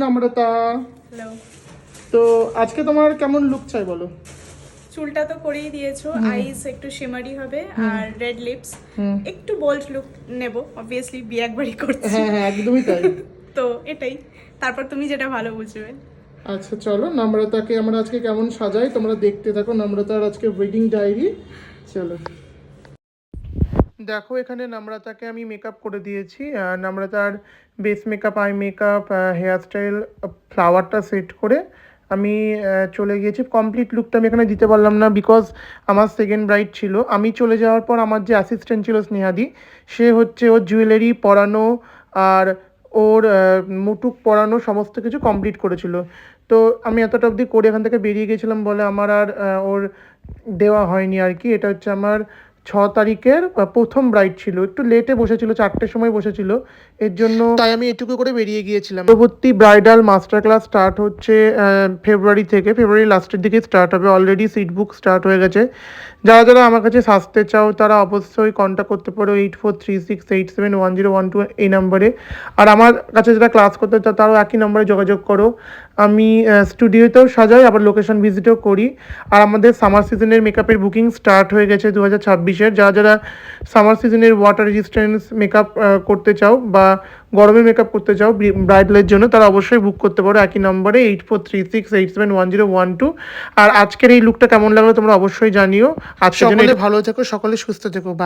নম্রতা। হ্যালো। তো আজকে তোমার কেমন লুক চাই বলো? চুলটা তো করেই দিয়েছো, আইস একটু শিমারি হবে আর রেড লিপস, একটু বোল্ড লুক নেব, অবভিয়াসলি বিয়ে একবারই করছি। হ্যাঁ হ্যাঁ, একদমই তাই। তো এটাই, তারপর তুমি যেটা ভালো বুঝবে। আচ্ছা চলো, নম্রতাকে আমরা আজকে কেমন সাজাই তোমরা দেখতে থাকো। নম্রতার আজকে ওয়েডিং ডায়েরি। চলো দেখো, এখানে নম্রতাকে আমি মেকআপ করে দিয়েছি। নম্রতার base makeup, eye makeup, hair style, ফ্লাওয়ারটা সেট করে আমি চলে গিয়েছি। কমপ্লিট লুকটা আমি এখানে দিতে পারলাম না, বিকজ আমার সেকেন্ড ব্রাইড ছিল। আমি চলে যাওয়ার পর আমার যে অ্যাসিস্ট্যান্ট ছিল স্নেহাদি, সে হচ্ছে ওর জুয়েলারি পরানো আর ওর মুটুক পরানো সমস্ত কিছু কমপ্লিট করেছিল। তো আমি এতটা অবধি করে এখান থেকে বেরিয়ে গেছিলাম বলে আমার আর ওর দেওয়া হয়নি আর কি। এটা হচ্ছে আমার 6 তারিখের প্রথম ব্রাইড ছিল, একটু লেটে বসেছিল, 4টের সময় বসেছিল, এর জন্য তাই আমি এটুকু করে বেরিয়ে গিয়েছিলাম। পরবর্তী ব্রাইডাল মাস্টার ক্লাস স্টার্ট হচ্ছে ফেব্রুয়ারি থেকে, ফেব্রুয়ারি লাস্টের দিকে স্টার্ট হবে। অলরেডি সিট বুক স্টার্ট হয়ে গেছে। যারা যারা আমার কাছে সাজতে চাও তারা অবশ্যই কন্ট্যাক্ট করতে পারো 8436871012 এই নাম্বারে। আর আমার কাছে যারা ক্লাস করতে চাও তারাও একই নম্বরে যোগাযোগ করো। আমি স্টুডিওতেও সাজাই, আবার লোকেশন ভিজিটও করি। আর আমাদের সামার সিজনের মেকআপের বুকিং স্টার্ট হয়ে গেছে 2026-এর। যারা যারা সামার সিজনের ওয়াটার রেজিস্ট্যান্স মেকআপ করতে চাও বা গরমে মেকআপ করতে চাও ব্রাইডালের জন্য, তারা অবশ্যই বুক করতে পারো একই নম্বরে 8436871012। আর আজকের এই লুকটা কেমন লাগলো তোমরা অবশ্যই জানিও। আজকের জন্য ভালো থেকো, সকলে সুস্থ থেকো। বাই।